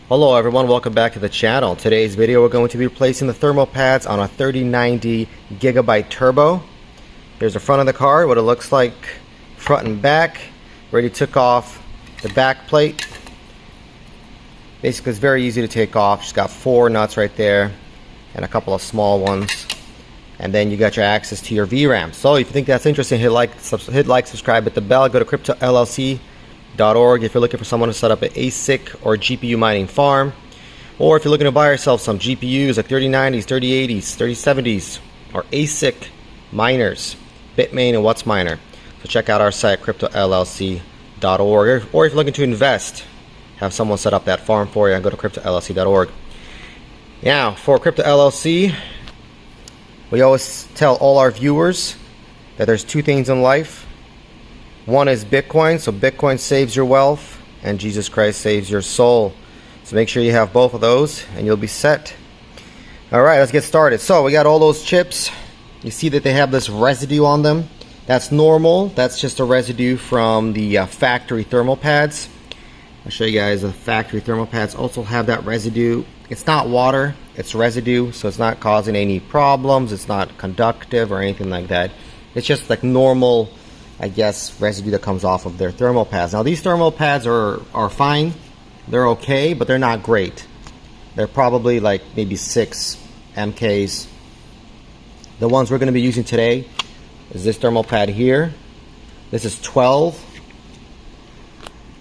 Hello everyone, welcome back to the channel. Today's video we're going to be replacing the thermal pads on a 3090 Gigabyte Turbo. Here's the front of the car, what it looks like front and back. Already took off the back plate. Basically it's very easy to take off. Just got 4 nuts right there and a couple of small ones. And then you got your access to your VRAM. So if you think that's interesting, hit like, subscribe, hit the bell, go to crypto LLC. If you're looking for someone to set up an ASIC or GPU mining farm, or if you're looking to buy yourself some GPUs like 3090s, 3080s, 3070s, or ASIC miners, Bitmain and what'sminer. So check out our site cryptollc.org, or if you're looking to invest, have someone set up that farm for you, go to cryptollc.org. Now for Crypto LLC, we always tell all our viewers that there's 2 things in life. One is Bitcoin, so Bitcoin saves your wealth, and Jesus Christ saves your soul. So make sure you have both of those, and you'll be set. Alright, let's get started. So we got all those chips. You see that they have this residue on them. That's normal. That's just a residue from the factory thermal pads. I'll show you guys the factory thermal pads also have that residue. It's not water, it's residue, so it's not causing any problems. It's not conductive or anything like that. It's just like normal, I guess, residue that comes off of their thermal pads. Now these thermal pads are fine, they're okay, but they're not great. They're probably like maybe 6 MKs. The ones we're going to be using today is this thermal pad here. This is 12,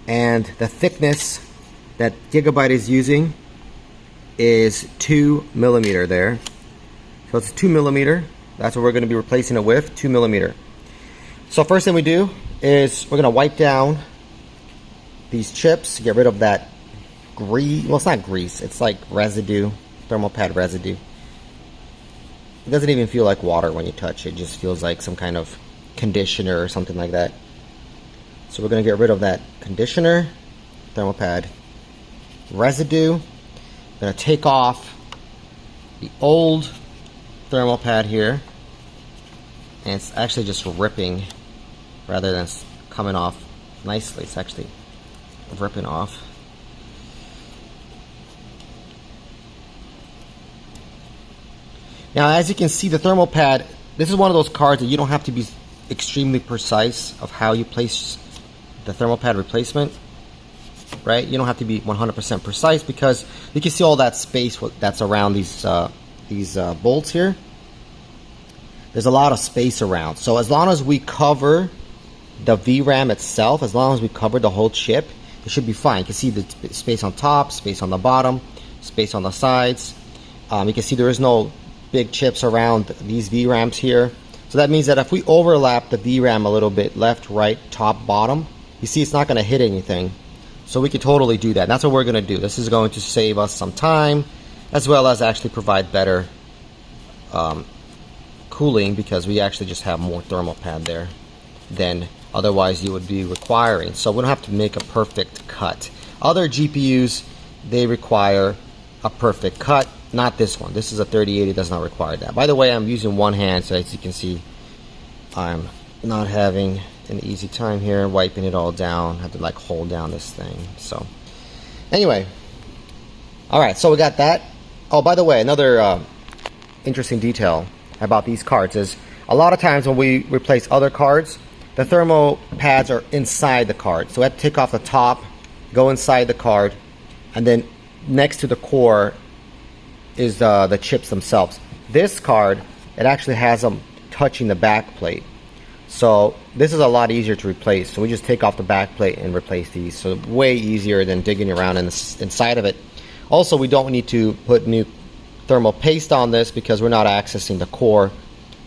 and the thickness that Gigabyte is using is 2 millimeter there. So it's 2 millimeter. That's what we're going to be replacing it with, 2 millimeter. So first thing we do is we're going to wipe down these chips to get rid of that grease. Well, it's not grease, it's like residue, thermal pad residue. It doesn't even feel like water when you touch it. It just feels like some kind of conditioner or something like that. So we're going to get rid of that conditioner, thermal pad residue. I'm going to take off the old thermal pad here. And it's actually just ripping rather than coming off nicely. It's actually ripping off. Now as you can see, the thermal pad, this is one of those cards that you don't have to be extremely precise of how you place the thermal pad replacement, right? You don't have to be 100% precise because you can see all that space that's around these bolts here. There's a lot of space around. So as long as we cover the VRAM itself, as long as we cover the whole chip, it should be fine. You can see the space on top, space on the bottom, space on the sides. You can see there is no big chips around these VRAMs here. So that means that if we overlap the VRAM a little bit, left, right, top, bottom, you see it's not going to hit anything. So we can totally do that. And that's what we're going to do. This is going to save us some time, as well as actually provide better cooling, because we actually just have more thermal pad there than otherwise you would be requiring. So we don't have to make a perfect cut. Other GPUs, they require a perfect cut. Not this one. This is a 3080, does not require that. By the way, I'm using one hand, so as you can see, I'm not having an easy time here wiping it all down. I have to like hold down this thing. So anyway, alright, so we got that. Oh, by the way, another interesting detail about these cards is a lot of times when we replace other cards, the thermal pads are inside the card. So we have to take off the top, go inside the card, and then next to the core is the chips themselves. This card, it actually has them touching the back plate. So this is a lot easier to replace. So we just take off the back plate and replace these. So way easier than digging around inside of it. Also, we don't need to put new thermal paste on this because we're not accessing the core,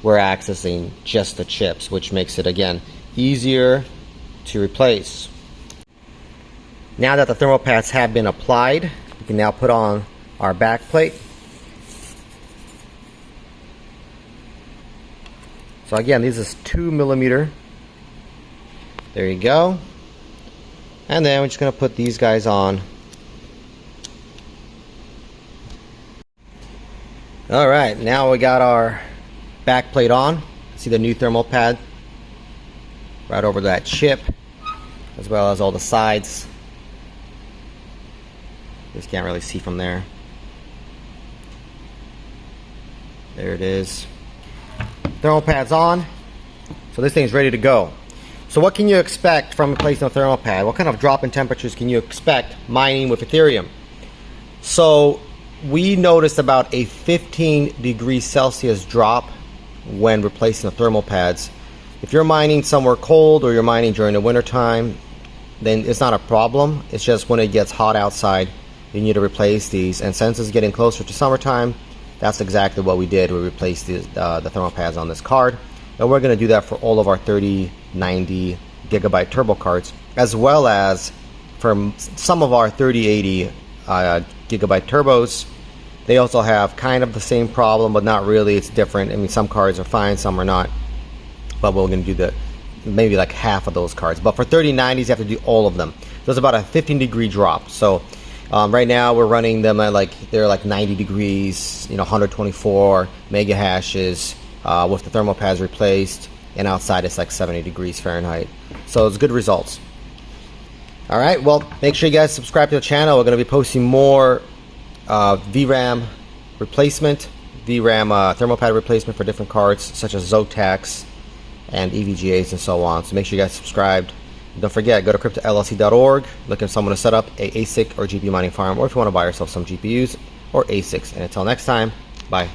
we're accessing just the chips, which makes it again easier to replace. Now that the thermal pads have been applied, we can now put on our back plate. So again, this is 2 millimeter. There you go. And then we're just going to put these guys on. Alright, now we got our back plate on. See the new thermal pad right over that chip, as well as all the sides. Just can't really see from there. There it is. Thermal pads on. So this thing's ready to go. So what can you expect from replacing a thermal pad? What kind of drop in temperatures can you expect mining with Ethereum? So we noticed about a 15 degrees Celsius drop when replacing the thermal pads. If you're mining somewhere cold or you're mining during the winter time, then it's not a problem. It's just when it gets hot outside, you need to replace these. And since it's getting closer to summertime, that's exactly what we did. We replaced the thermal pads on this card. And we're going to do that for all of our 3090 Gigabyte Turbo cards, as well as for some of our 3080 Gigabyte Turbos. They also have kind of the same problem, but not really. It's different. I mean, some cards are fine, some are not. But we're going to do maybe like half of those cards. But for 3090s, you have to do all of them. So it's about a 15 degree drop. So right now we're running them at they're like 90 degrees, 124 mega hashes with the thermal pads replaced, and outside it's like 70 degrees Fahrenheit. So it's good results. All right, well, make sure you guys subscribe to the channel. We're going to be posting more VRAM replacement, VRAM thermal pad replacement for different cards such as zotacs and evgas and so on. So make sure you guys subscribed. Don't forget, go to cryptollc.org, looking for someone to set up a ASIC or GPU mining farm, or if you want to buy yourself some GPUs or ASICs. And until next time, bye.